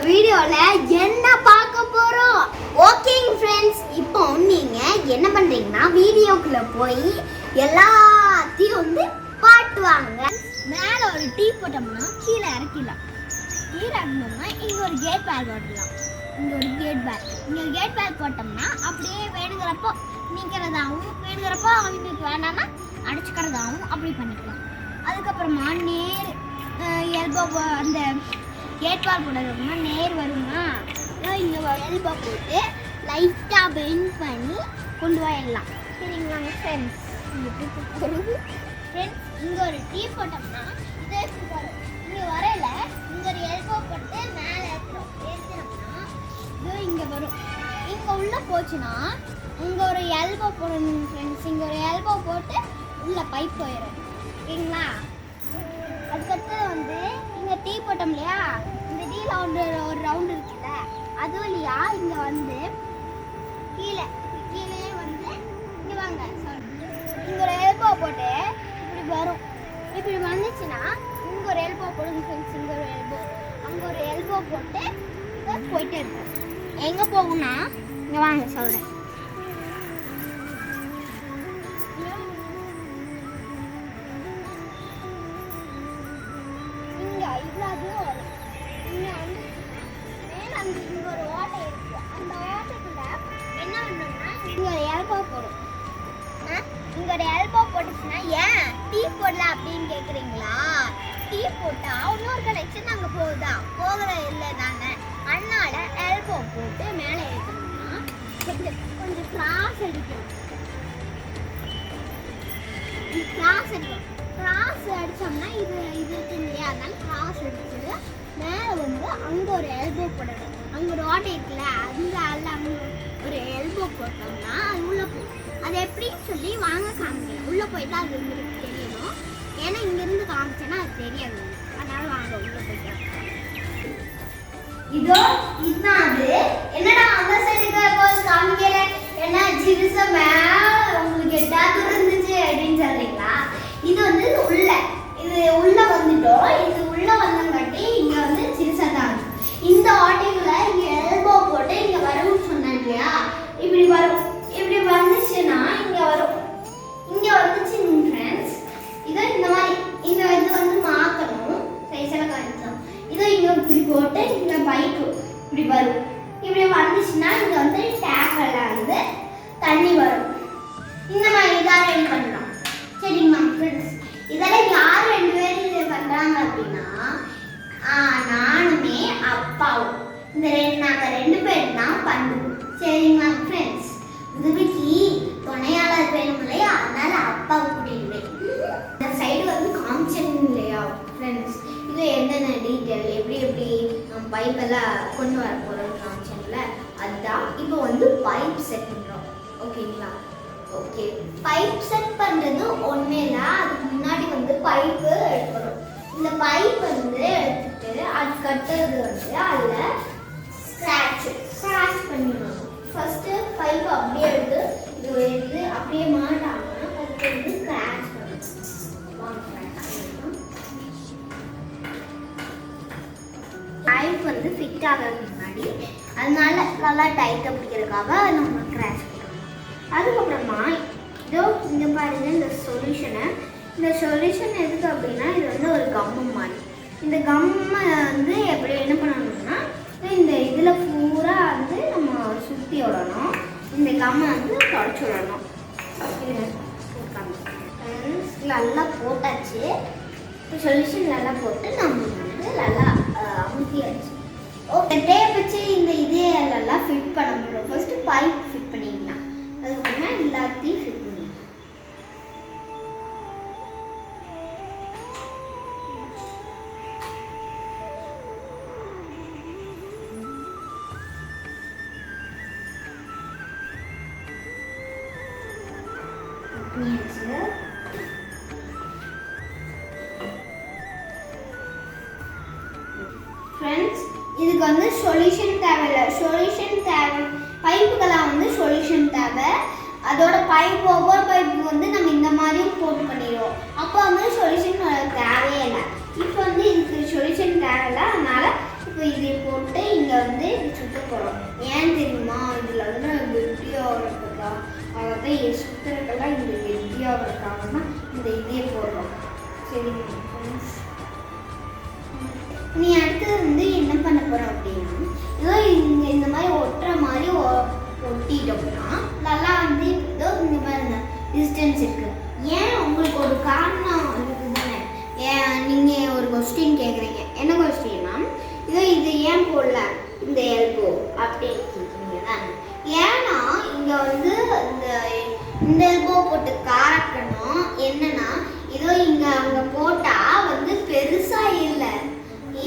வீடியோல என்ன பார்க்க போறோம்? ஓகேங்க फ्रेंड्स, இப்போ நீங்க என்ன பண்றீங்கன்னா வீடியோக்குள்ள போய் எல்லாத்தையும் வந்து பாட்டுவாங்க. மேல ஒரு டீ போட்டோம்னா கீழே இறக்கிடலாம். கீழே இறக்கணும்னா இங்க ஒரு கேட் பேக் போடலாம். இங்க ஒரு கேட் பேக் போட்டோம்னா அப்படியே வேணுங்கிறப்போ நிக்கிறதாவும் வேணுங்கிறப்போ அவங்களுக்கு வேணாம்னா அடிச்சுக்கிறதாவும் அப்படி பண்ணிக்கலாம். அதுக்கப்புறமா நேர் எல்போ அந்த கேட் பேக் போடுறதுனா நேர் வருமா, இங்கே எல்போ போட்டு லைட்டாக பெண்ட் பண்ணி கொண்டு போயிடலாம். சரிங்களாங்க ஃப்ரெண்ட்ஸ்? ஃப்ரெண்ட்ஸ், இங்கே ஒரு டீ போட்டோம்னா இதே வரும். இங்கே வரையில இங்கே ஒரு எல்போ போட்டு மேலே ஏற்றினோம்னா இது இங்கே வரும். இங்கே உள்ளே போச்சுன்னா இங்கே ஒரு எல்போ போடணும் ஃப்ரெண்ட்ஸ். இங்கே ஒரு எல்போ போட்டு உள்ள பைப் போயிடும். ஓகேங்களா? அதுக்கடுத்து வந்து இங்கே டீ போட்டோம் இல்லையா, இந்த டீல ஒரு ரவுண்டு இருக்குல்ல, அது வழியா இங்கே வந்து கீழே வந்து இங்கே வாங்க இங்கே ஒரு எல்போ போட்டு இப்படி வரும். இப்படி வந்துச்சுன்னா இங்கே ஒரு எல்போ போடுங்க ஃப்ரெண்ட்ஸ். இங்கே ஒரு எல்போ, அங்கே ஒரு எல்போ போட்டு போயிட்டே இருக்கும். எங்கே போகும்னா இங்கே வாங்க சொல்கிறேன். இங்க ஒரு ஓட்டை இருக்கு. அந்த ஓட்டைக்குள்ள என்ன பண்ணணும்னா இங்க ஒரு எல்போ போடும். இங்க ஒரு எல்போ போட்டுச்சுன்னா ஏன் டீ போடல அப்படின்னு கேக்குறீங்களா? டீ போட்டா இன்னொரு கனெக்ஷன் அங்க போகுதா? போகிற இல்லை தானே. அதனால எல்போ போட்டு மேலே ஏற்றணும்னா கொஞ்சம் கிராஸ் அடிக்கணும். கிராஸ் அடிச்சோம்னா இது இருக்கு இல்லையா, அதனால கிராஸ் அடிச்சு மேலே வந்து அங்கே ஒரு எல்போ போடணும். அங்கே ஒரு ஓட்டை இருக்குல்ல, அங்கே ஒரு எல்போ போட்டோம்னா அது உள்ளே போகும். அது எப்படின்னு சொல்லி வாங்க காமிக்கிறேன். உள்ளே போயிட்டா அது உங்களுக்கு தெரியணும். ஏன்னா இங்கேருந்து காமிச்சேன்னா அது தெரியாது. அதனால வாங்க உள்ளே போய்க்கலாம். இதோ இதுதான் அது. என்னடா அந்த சைடுக்கு போய் காமிக்கல, ஏன்னா சிறுச மேலே உங்களுக்கு எட்டாவது இருந்துச்சு அப்படின்னு சொல்றீங்களா? இது வந்து உள்ள வந்துட்டோம். இது உள்ள வந்தங்காட்டி இங்க வந்து சிறுசா தான் இருக்கு. இந்த ஓட்டைக்குள்ள இங்க எல்போ போட்டு இங்க வரும்னு சொன்னேன் இல்லையா, இப்படி வரும். இப்படி வந்துச்சுன்னா இங்க வரும். இங்க வந்துச்சு ஃப்ரெண்ட்ஸ். இதை இந்த மாதிரி இது வந்து மாத்தணும். சைஸெல்லாம் காமிச்சோம். இதை இங்க இப்படி போட்டு இங்க பைப்பு இப்படி வரும். இப்படி வந்துச்சுன்னா இங்க வந்து டேப்ல இருந்து தண்ணி வரும். இந்த மாதிரி இதான் ரெடி பண்ணலாம். சரிங்களா ஃப்ரெண்ட்ஸ்? இதெல்லாம் யார் 2 பேரும் இதை பண்றாங்க அப்படின்னா நானுமே அப்பாவும் நாங்கள் 2 பேரும் தான் பண்ணுவோம். சரிங்களா ஃப்ரெண்ட்ஸ்? உதவிக்கு துணையாளர் வேணும் இல்லையா, அதனால அப்பாவை கூட்டிட்டு இந்த சைடு வந்து காமிச்சன் இல்லையா ஃப்ரெண்ட்ஸ், இது என்னென்ன டீட்டெயில் எப்படி நம்ம பைப்பெல்லாம் கொண்டு வர போகிறோம் காமிச்சன்ல, அதுதான். இப்போ வந்து பைப் செட் பண்ணுறோம். ஓகேங்களா? ஓகே, பைப் செட் பண்ணுறது ஒன்றுமே இல்லை. அதுக்கு முன்னாடி வந்து பைப்பு எடுக்கணும். இந்த பைப் வந்து எடுத்துட்டு அது கட்டுறது வந்து அதில் ஸ்க்ராட்ச் பண்ணிடணும். ஃபர்ஸ்ட்டு பைப் அப்படியே எடுத்து அப்படியே மாட்டாமல் அதுக்கு வந்து ஸ்க்ராட்ச் பண்ணணும். பைப் வந்து ஃபிட் ஆகிறதுக்கு முன்னாடி அதனால நல்லா டைட்டாக பிடிக்கிறதுக்காக நம்ம ஸ்க்ராட்ச் பண்ணணும். அதுக்கப்புறமா இதோ இங்கே பாருங்க இந்த சொல்யூஷன் எதுக்கு அப்படின்னா, இது வந்து ஒரு கம்மு மாதிரி. இந்த கம்மை வந்து எப்படி என்ன பண்ணணும்னா இந்த இதில் பூரா வந்து நம்ம சுற்றி விடணும். இந்த கம்மை வந்து தொடச்சி விடணும். நல்லா போட்டாச்சு. சொல்யூஷன் நல்லா போட்டு நம்ம வந்து நல்லா அமுத்தியாச்சு. ஓகே, டேப் வச்சு இந்த இதே நல்லா ஃபிட் பண்ண முடியும். ஃபர்ஸ்ட் பைப் ஃபிட் பண்ணிக்கலாம். அதுக்கப்புறமா எல்லாத்தையும் ஃபிட் பண்ணி ஃப்ரெண்ட்ஸ், இதுக்கு வந்து சொல்யூஷன் தேவையில்லை. பைப்புக்கெல்லாம் வந்து சொல்யூஷன் தேவை. அதோட ஒவ்வொரு பைப்புக்கு வந்து நம்ம இந்த மாதிரியும் போட்டு பண்ணிடுவோம். அப்போ வந்து சொல்யூஷன் தேவையே இல்லை. இப்போ வந்து இதுக்கு சொல்யூஷன் தேவையில்லை. அதனால இப்போ இதை போட்டு ஏன் தெரியுமா? இதில் வந்து கெட்டியாக இருக்குதா, அதான் சுற்றுறக்கெல்லாம் இந்த கெட்டியாக இருக்காங்கன்னா இந்த இதே போடுறோம். சரிங்க ஃப்ரெண்ட்ஸ், நீ அடுத்தது வந்து என்ன பண்ண போகிறோம் அப்படின்னா, இதோ இங்கே இந்த மாதிரி ஒட்டுற மாதிரி ஒட்டிட்டோம்னா நல்லா வந்து இதோ இந்த மாதிரி டிஸ்டன்ஸ் இருக்குது. ஏன் உங்களுக்கு ஒரு காரணம் இருக்குது தானே? ஏன் நீங்கள் ஒரு கொஸ்டின் கேட்குறீங்க. என்ன கொஸ்டின்னா, இதோ இது ஏன் போடல இந்த எல்போ அப்படின்னு கேட்குறீங்க தானே? ஏன்னா இங்கே வந்து இந்த எல்போ போட்டு காரணம் என்னன்னா, இதோ இங்கே அங்கே போட்டால் வந்து பெருசாக இல்லை,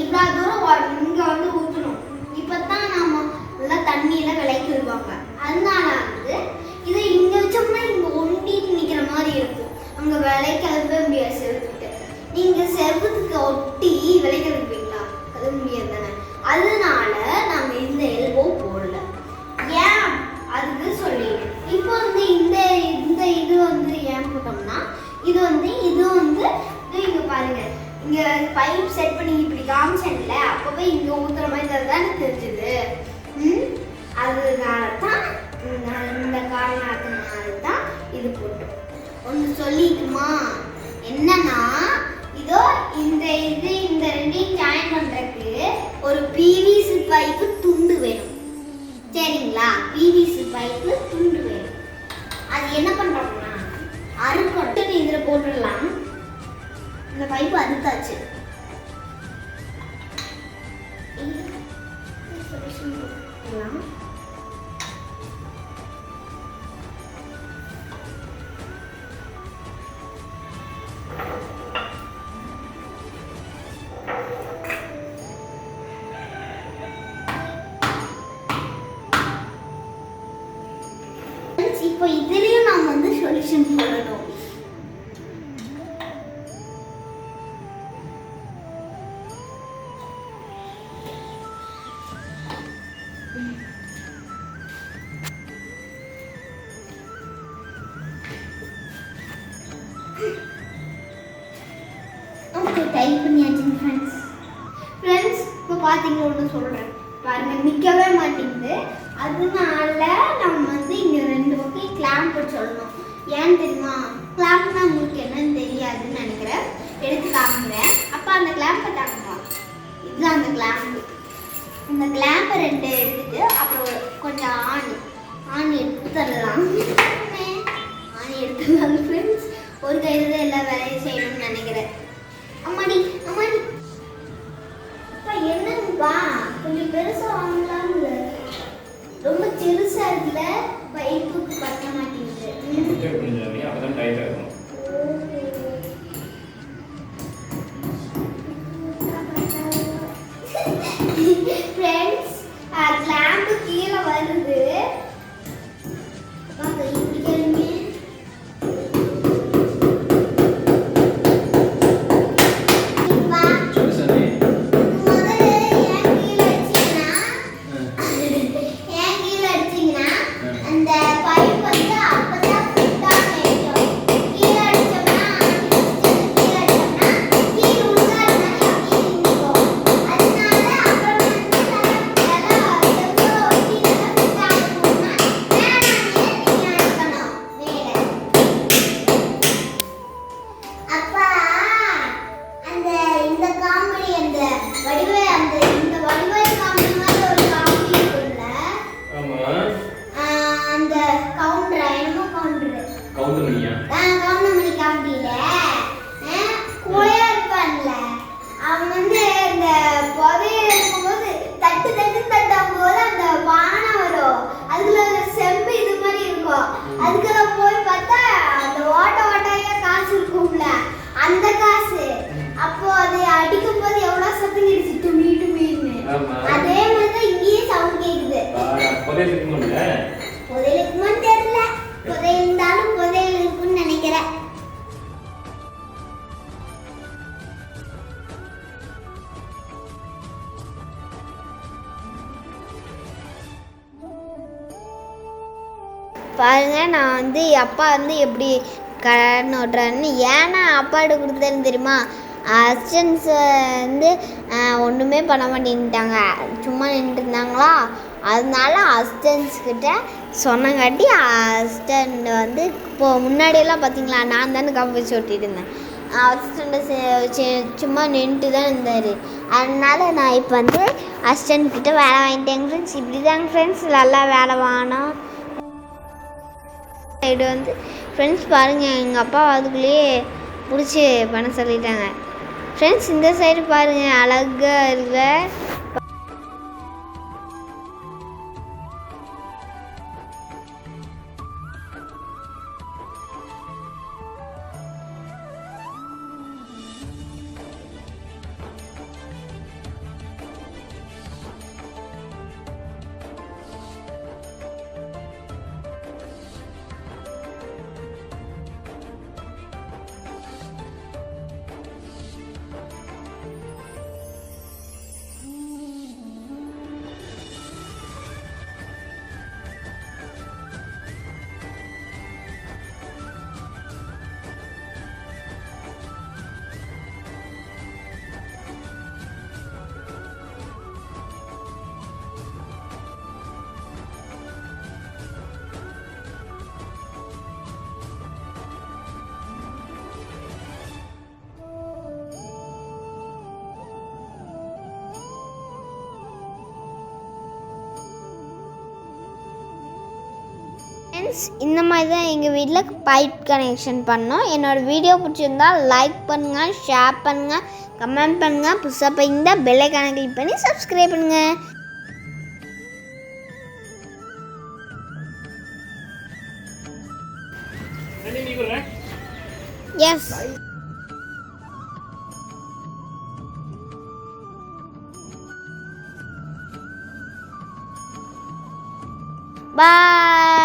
இவ்வளோ தூரம் இங்கே வந்து ஊற்றணும். இப்போ தான் நம்ம நல்லா தண்ணியில் விலைக்கு வருவாங்க. அதனால வந்து இதை இங்கே வச்சோம்னா இங்கே ஒண்டிட்டு நிற்கிற மாதிரி இருக்கும். அங்கே விலைக்கு கழுவ முடியாது. செவத்துக்கிட்ட நீங்கள் செவத்துக்கு ஒட்டி விலைக்கு கழுவீங்களா? கழுவ முடியாது தானே? அதனால நாங்கள் இந்த எல்போ போடல. ஏன் அதுக்கு சொல்லிடுறேன். இப்போ வந்து இந்த இது வந்து ஏன் போட்டோம்னா, இது வந்து இங்கே பாருங்க, இங்கே பைப் செட் பண்ணி இப்படி காமிச்சேன்ல, அப்போவே இங்கே ஊற்றுற மாதிரி தானே தெரிஞ்சுது. அதனால தான் இந்த காரணத்தினால தான் இது போட்டோம். ஒன்று சொல்லிட்டுமா, என்னன்னா இதோ இந்த ரெண்டையும் ஜாயின் பண்ணுறதுக்கு ஒரு பிவிசி பைப்பு துண்டு வேணும். சரிங்களா? பிவிசி பைப்பு துண்டு வேணும். அது என்ன பண்ணுறோம்னா, அறுக்கட்டு இதில் போட்டுடலாம். இந்த பைப்பு அறுத்தாச்சு. இப்போ இதுலயும் நாம் வந்து சொல்யூஷன் போடணும். ஓகே, டைப் பண்ணியாச்சு ஃப்ரெண்ட்ஸ். இப்போ பார்த்தீங்க ஒன்று சொல்கிறேன் பாருங்க, நிற்கவே மாட்டேங்குது. அதனால நம்ம வந்து இங்கே 2 பக்கம் கிளாம்ப் சொல்லணும். ஏன்னு தெரியுமா? கிளாம்ப்னா உங்களுக்கு என்னன்னு தெரியாதுன்னு நினைக்கிறேன். எடுத்து காமிக்கிறேன். அப்போ அந்த கிளாம்பை தாங்கப்பா. இதுதான் அந்த கிளாம்பு. இந்த கிளாம்பை 2 எடுத்துட்டு அப்புறம் கொஞ்சம் ஆணி எடுத்துடலாம். ஆணி எடுத்துடலாம் ஃப்ரெண்ட்ஸ். ஒரு கையில் தான் எல்லா வேலையும் செய்யணும்னு நினைக்கிறேன். அம்மாடி அப்பா என்னங்கப்பா, கொஞ்சம் பெருசாக வாங்கலாம்ல. ரொம்ப சிறுசா இருக்குல்ல, பைப்புக்கு பத்த மாட்டேங்குது. அப்பதான் டைட்டா இருக்கும். ஃப்ரெண்ட்ஸ், கிளாம்ப் கீழே வருது. இப்படி கேளுங்க. அதுக்கெல்லாம் போய் பார்த்தா அந்த ஓட்டையா காசு இருக்கும்ல, அந்த காசு. அப்போ அது அடிக்கும் போது எவ்வளவு சத்தம் கேட்டுச்சு, டுமீன்னு. அதே மாதிரி தான் இங்கேயும் சவுண்ட் கேக்குது. புதையல் இருக்குமான்னு தெரியல. புதையல் இருந்தாலும் புதையல் இருக்குன்னு நினைக்கிறேன். பாருங்க, நான் வந்து அப்பா வந்து எப்படி கடன் ஓட்டுறாருன்னு. ஏன்னா அப்பாட்ட கொடுத்தேன்னு தெரியுமா? அசிஸ்டன்ஸ் வந்து ஒன்றுமே பண்ண மாட்டேன்ட்டாங்க, சும்மா நின்றுட்டு இருந்தாங்களா. அதனால அசிஸ்டன்ஸ் கிட்ட சொன்னங்காட்டி அசிஸ்டண்ட் வந்து இப்போது முன்னாடியெல்லாம் பார்த்தீங்களா நான் தானே கம்பி ஓட்டிகிட்டு இருந்தேன். அசிஸ்டண்ட்டை சும்மா நின்றுட்டு தான் இருந்தார். அதனால நான் இப்போ வந்து அசிஸ்டண்ட் கிட்ட வேலை வாங்கிட்டேங்க ஃப்ரெண்ட்ஸ். இப்படி தாங்க ஃப்ரெண்ட்ஸ் நல்லா வேலை வாங்கினோம். சைடு வந்து ஃப்ரெண்ட்ஸ் பாருங்கள், எங்கள் அப்பா அதுக்குள்ளேயே பிடிச்சி பண்ண சொல்லிட்டாங்க ஃப்ரெண்ட்ஸ். இந்த சைடு பாருங்கள் அழகாக இருக்க. ஃப்ரெண்ட்ஸ் இந்த மாதிரி தான் எங்கள் வீட்டில் பைப் கனெக்ஷன் பண்ணோம். என்னோடய வீடியோ பிடிச்சிருந்தா லைக் பண்ணுங்கள், ஷேர் பண்ணுங்கள், கமெண்ட் பண்ணுங்கள். புதுசாக போயிருந்தா பெல் ஐகானை கிளிக் பண்ணி சப்ஸ்கிரைப் பண்ணுங்கள். Yes bye.